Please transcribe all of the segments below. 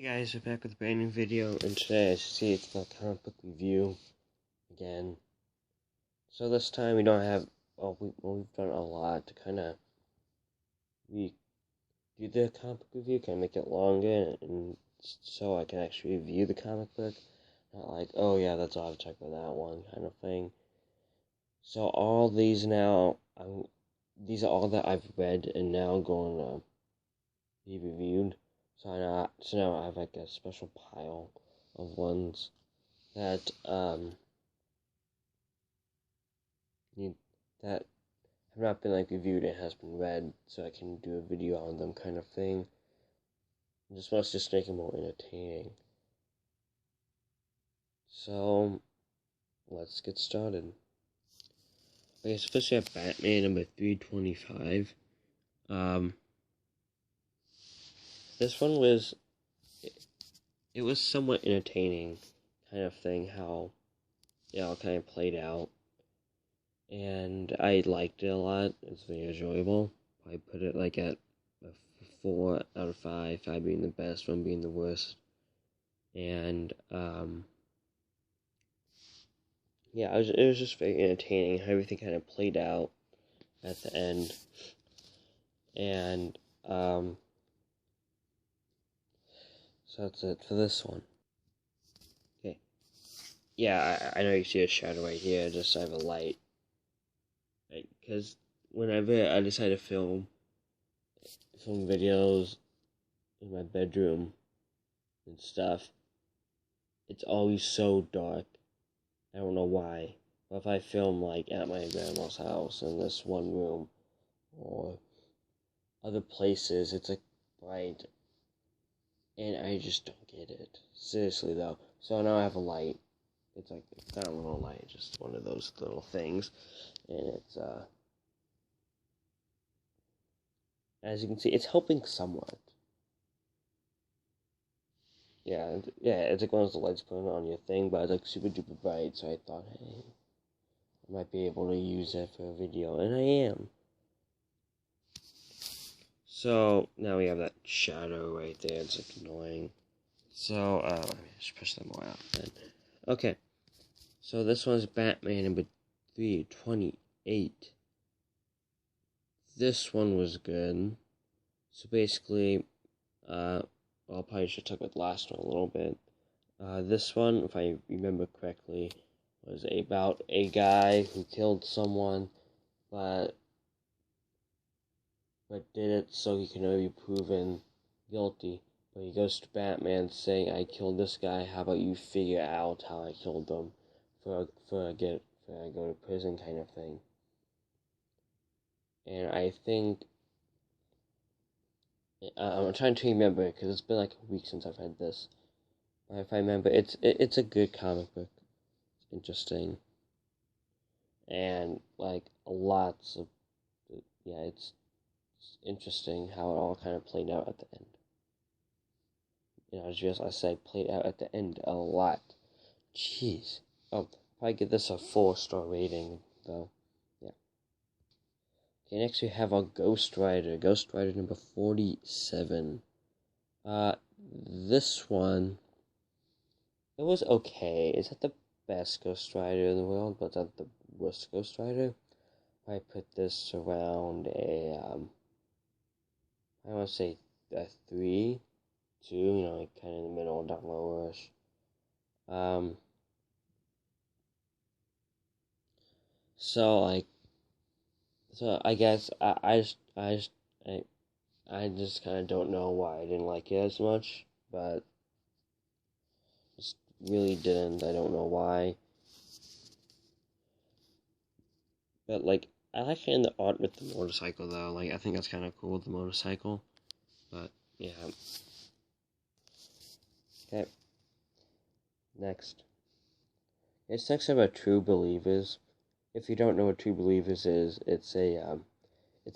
Hey guys, we're back with a brand new video, and today, as you see, it's the comic book review again. So this time we don't have, we've done a lot to kind of do the comic book review, kind of make it longer, and so I can actually review the comic book. Not like, oh yeah, that's all I have to talk about that one, kind of thing. So all these now, these are all that I've read and now going to be reviewed. So now I have like a special pile of ones that that have not been like reviewed and has been read, so I can do a video on them, kind of thing. I just want to just make it more entertaining. So let's get started. Okay, so first we have Batman number 325. This one was it was somewhat entertaining, kind of thing, how it all kind of played out. And I liked it a lot. It's very enjoyable. I put it like at a 4 out of 5, 5 being the best, 1 being the worst. And yeah, it was just very entertaining how everything kind of played out at the end. And so that's it for this one. Okay. Yeah, I know you see a shadow right here, just I have a light. Right, because whenever I decide to film videos in my bedroom and stuff, it's always so dark. I don't know why. But if I film like at my grandma's house in this one room or other places, it's like bright. And I just don't get it. Seriously though. So now I have a light. It's not a little light, just one of those little things. And it's as you can see, it's helping somewhat. Yeah, it's like one of those lights put on your thing, but it's like super duper bright, so I thought, hey, I might be able to use that for a video, and I am. So, now we have that shadow right there, it's like annoying. So, let me just push that more out then. Okay, so this one's Batman number 328. This one was good. So basically, I'll probably should talk about the last one a little bit. This one, if I remember correctly, was about a guy who killed someone, but did it so he can only be proven guilty. But he goes to Batman saying, "I killed this guy. How about you figure out how I killed him, for I go to prison," kind of thing. And I think I'm trying to remember because it's been like a week since I've read this. But if I remember, it's a good comic book. It's interesting, and like lots of it's interesting how it all kind of played out at the end. As I said, played out at the end a lot. Jeez. Oh, probably give this a 4-star rating, though. Yeah. Okay, next we have our Ghost Rider. Ghost Rider number 47. This one, it was okay. Is that the best Ghost Rider in the world? But is that the worst Ghost Rider? I put this around a, I want to say a 3, 2, like kind of in the middle, down lowish. So I guess I just kind of don't know why I didn't like it as much, but just really didn't. I don't know why. But like I like it in the art with the motorcycle though. Like I think that's kind of cool with the motorcycle. But yeah. Okay. Next. It's next about True Believers. If you don't know what True Believers is, it's a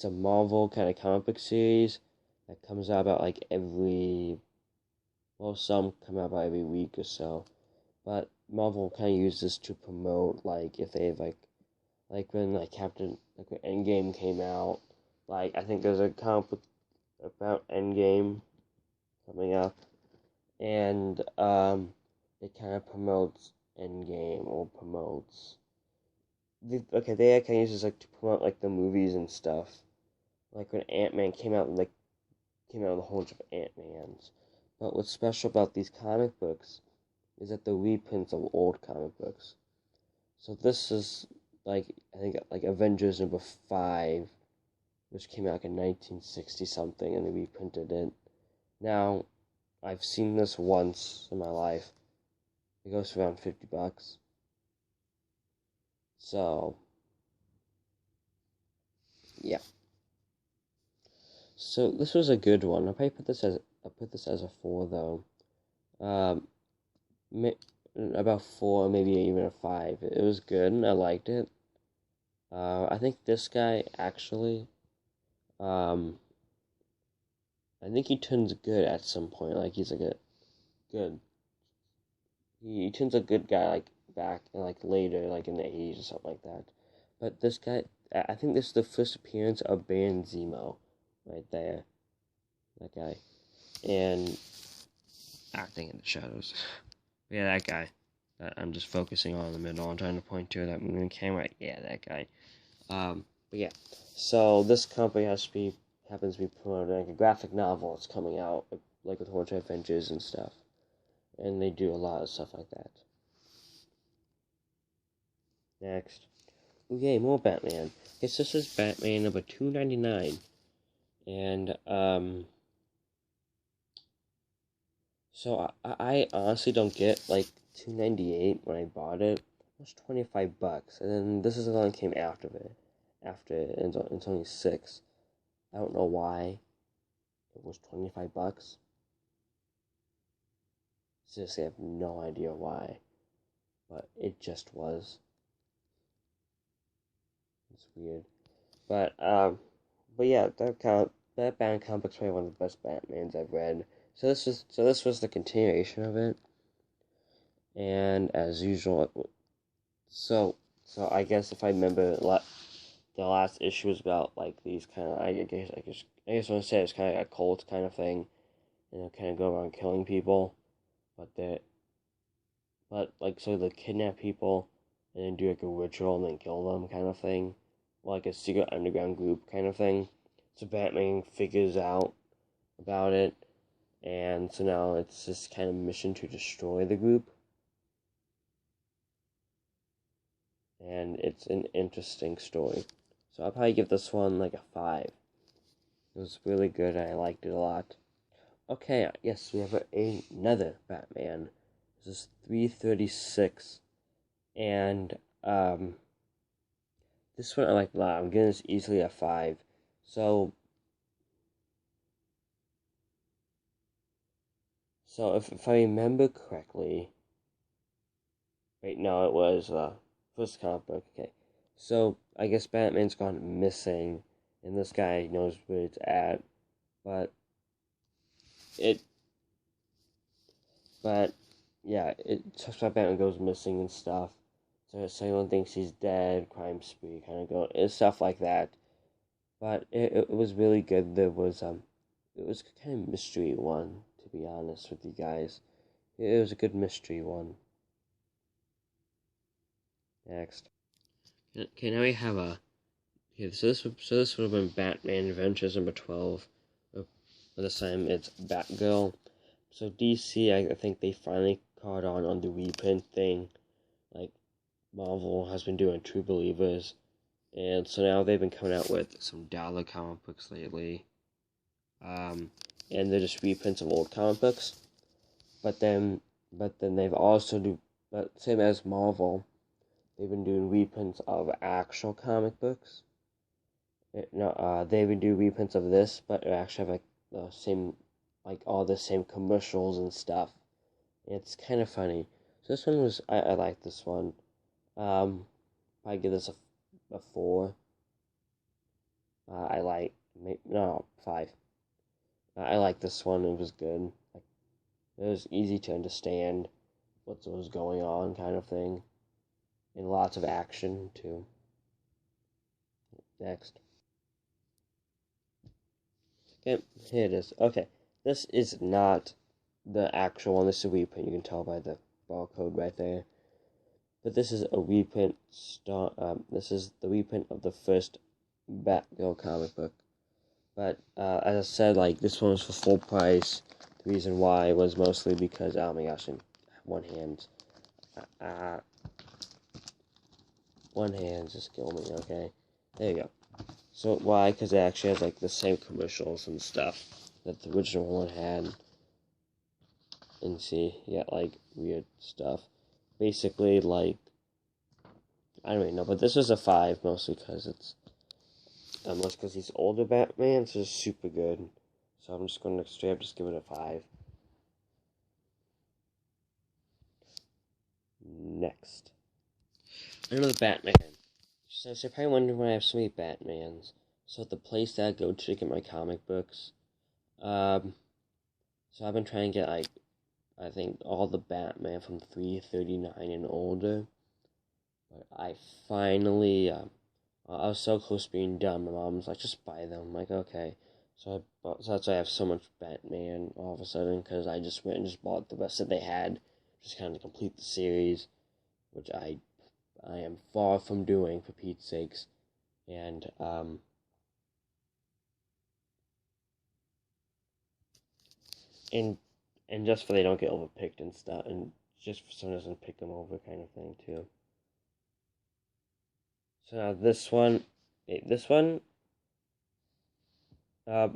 Marvel kind of comic book series that comes out about like some come out about every week or so. But Marvel kind of uses this to promote, like, if they have like when when Endgame came out, like I think there's a comic book about Endgame coming up, and it kind of promotes Endgame or promotes. They kind of use this like to promote like the movies and stuff. Like when Ant-Man came out with a whole bunch of Ant-Mans. But what's special about these comic books is that they're reprints of old comic books. So this is like I think like Avengers #5, which came out like in 1960 something, and they reprinted it. Now, I've seen this once in my life. It goes for around $50. So yeah. So this was a good one. I put this as a 4 though. Um, about 4, maybe even a 5. It was good, and I liked it. I think this guy actually, um, I think he turns good at some point. Like he's like a good. He turns a good guy like back like later, like in the 80s or something like that. But this guy, I think this is the first appearance of Baron Zemo, right there. That guy, and acting in the shadows. Yeah, that guy. I'm just focusing on the middle. I'm trying to point to that moving camera. Yeah, that guy. But yeah. So this company happens to be promoting like a graphic novel. It's coming out like with Horse Adventures and stuff, and they do a lot of stuff like that. Next, okay, more Batman. Okay, so this is Batman number 299, and so I honestly don't get like 298 when I bought it. It was $25, and then this is the one that came after it. It's only 6. I don't know why it was $25. Seriously, I have no idea why, but it just was. It's weird, but yeah, that Batman comic book's probably one of the best Batmans I've read. So this was the continuation of it, and as usual, so I guess if I remember, the last issue was about like these kind of I guess what I say it's kind of like a cult kind of thing, and they kind of go around killing people, but like so they kidnap people and then do like a ritual and then kill them kind of thing, like a secret underground group kind of thing. So Batman figures out about it, and so now it's this kind of mission to destroy the group. And it's an interesting story. So I'll probably give this one like a 5. It was really good. I liked it a lot. Okay, yes, we have another Batman. This is 336, and this one I like a lot. I'm giving this easily a 5. So, if I remember correctly, wait, no, it was first comic book. Okay, so I guess Batman's gone missing, and this guy knows where it's at, but it, but yeah, it talks about Batman goes missing and stuff. So everyone thinks he's dead, crime spree, kind of go, and stuff like that. But it was really good. It was kind of mystery one, to be honest with you guys. It was a good mystery one. Next. Okay, now we have a. Okay, so this would have been Batman Adventures #12. But this time it's Batgirl. So DC, I think they finally caught on the reprint thing. Like Marvel has been doing True Believers, and so now they've been coming out with some dollar comic books lately. And they're just reprints of old comic books. But then they've also but same as Marvel, they've been doing reprints of actual comic books. They've been doing reprints of this, but it actually have like the same, like all the same commercials and stuff. It's kind of funny. So this one was, I like this one. I give this a 4. I like, no, 5. I like this one. It was good. Like, it was easy to understand what was going on, kind of thing, and lots of action too. Next. Okay, here it is. Okay, this is not the actual one. This is a reprint. You can tell by the barcode right there. But this is a reprint. This is the reprint of the first Batgirl comic book. But as I said, like this one was for full price. The reason why was mostly because, oh my gosh, in one hand. One hand just kill me. Okay, there you go. So why? Because it actually has like the same commercials and stuff that the original one had. And see, you got like weird stuff. Basically, like, I don't even know, but this is a 5 mostly because it's mostly because he's older Batman, so it's super good. So I'm just going to straight up just give it a 5. Next, another Batman. So you're probably wondering why I have so many Batmans. So at the place that I go to get my comic books, so I've been trying to get like, I think all the Batman from 339 and older. But I finally, I was so close to being done. My mom was like, just buy them. I'm like, okay. So that's why I have so much Batman all of a sudden, because I just went and just bought the rest that they had, just kind of complete the series, which I am far from doing, for Pete's sakes. And, and just for they don't get overpicked and stuff, and just for someone doesn't pick them over kind of thing, too. So now this one, I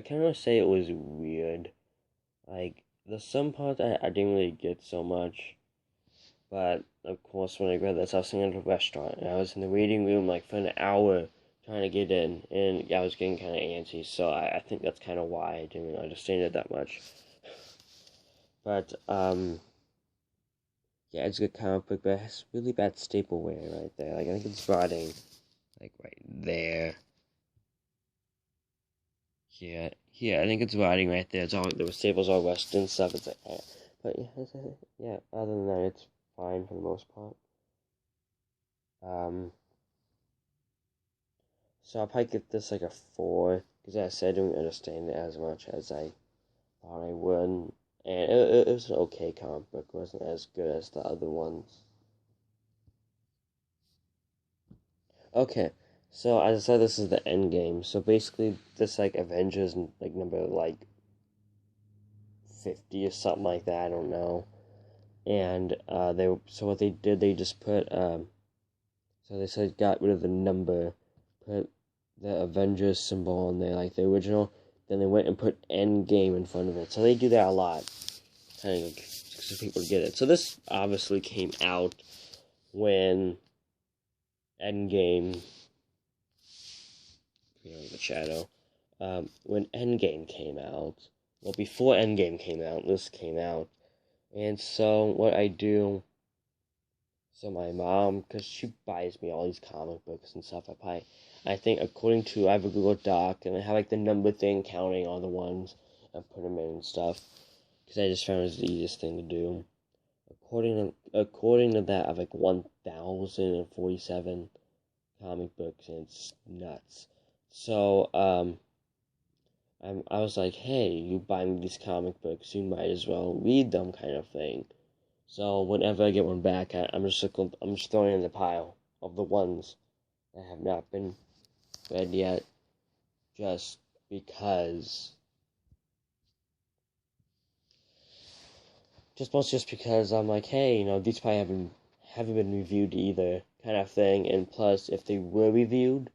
kind of say it was weird. Like, the some parts I didn't really get so much. But, of course, when I read this, I was sitting at a restaurant, and I was in the waiting room, like, for an hour trying to get in, and I was getting kind of antsy, so I think that's kind of why I didn't really understand it that much. But, yeah, it's a good comic book, but it has really bad stapleware right there. Like, I think it's rotting, like, right there. Yeah, I think it's rotting right there. It's all, the staples all rusted and stuff. It's like, but yeah, other than that, it's fine for the most part. So I'll probably give this like a 4, because as I said, I didn't understand it as much as I thought I would. And it was an okay comic book. It wasn't as good as the other ones. Okay, so as I said, this is the end game. So basically, this like Avengers like number like 50 or something like that. I don't know. And so what they did, they just put so they said got rid of the number, put the Avengers symbol on there like the original. Then they went and put Endgame in front of it. So they do that a lot, kind of so people get it. So this obviously came out when Endgame, the shadow, when Endgame came out. Well, before Endgame came out, this came out. And so what I do, so my mom, because she buys me all these comic books and stuff, I think according to, I have a Google Doc, and I have like the number thing counting all the ones, and put them in and stuff, because I just found it was the easiest thing to do. According to that, I have like 1,047 comic books, and it's nuts. So, I was like, hey, you buy me these comic books, you might as well read them, kind of thing. So whenever I get one back, I'm just throwing it in the pile of the ones that have not been read yet, just because. Just because I'm like, hey, these probably haven't been reviewed either, kind of thing. And plus, if they were reviewed,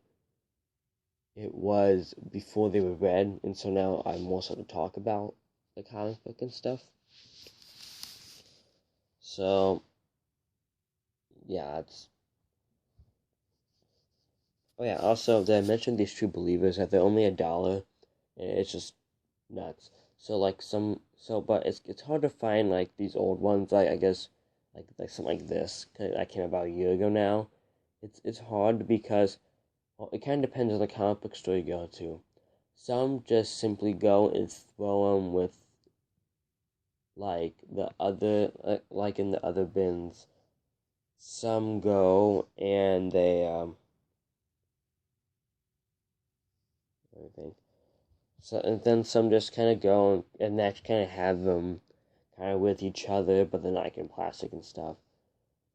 it was before they were read, and so now I'm more so to talk about the comic book and stuff. So, yeah, it's. Oh yeah, also, did I mention these True Believers, that they're only $1, and it's just nuts. So, like, but it's hard to find, like, these old ones, like, I guess, like something like this, that came about a year ago now. It's hard because, well, it kind of depends on the comic book store you go to. Some just simply go and throw them with, like, the other, like in the other bins. Some go and they, everything. So, and then some just kind of go and they kind of have them kind of with each other, but they're not like in plastic and stuff.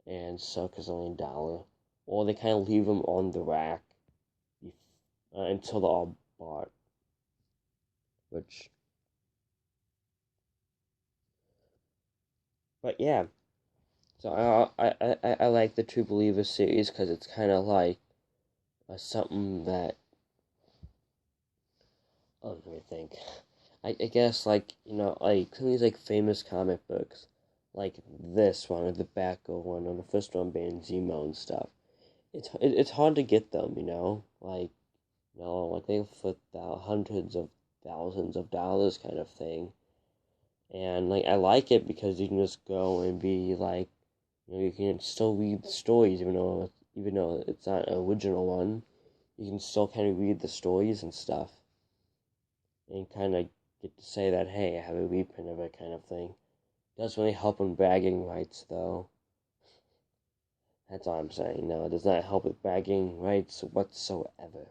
And so, because only $1. Or they kind of leave them on the rack until they're all bought. But yeah. So I like the True Believer series because it's kind of like something that, oh, let me think. I guess like like some of these like famous comic books, like this one or the Batgirl one or the first one being Zemo and stuff. It's hard to get them, like like they for hundreds of thousands of dollars kind of thing. And like I like it because you can just go and be like, you can still read the stories even though it's not an original one. You can still kind of read the stories and stuff, and kind of get to say that, hey, I have a reprint of it, kind of thing. Does really help in bragging rights, though. That's all I'm saying. No, it does not help with bragging rights whatsoever.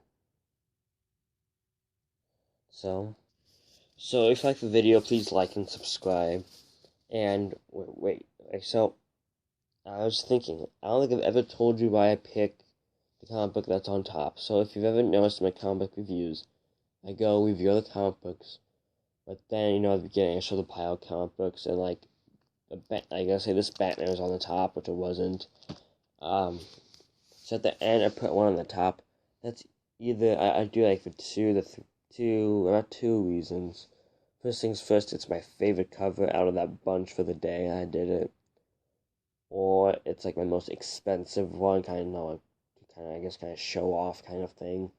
So if you like the video, please like and subscribe. And wait. So I was thinking, I don't think I've ever told you why I picked the comic book that's on top. So if you've ever noticed my comic book reviews, I go review the comic books, but then, at the beginning I show the pile of comic books, and like, I gotta say this Batman was on the top, which it wasn't. So at the end I put one on the top. That's either, I do like for about two reasons. First things first, it's my favorite cover out of that bunch for the day I did it. Or it's like my most expensive one, kind of show off kind of thing.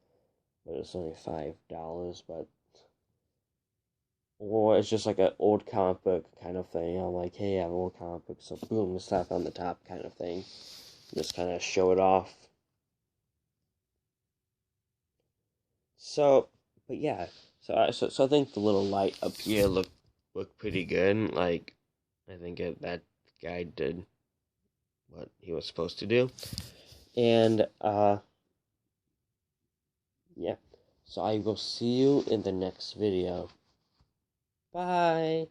But it's only $5, but or it's just like an old comic book kind of thing. I'm like, hey, I have an old comic book, so boom, slap on the top kind of thing. Just kind of show it off. So, but yeah, so I think the little light up here looked pretty good. Like, I think that guy did what he was supposed to do, and yeah. So I will see you in the next video. Bye.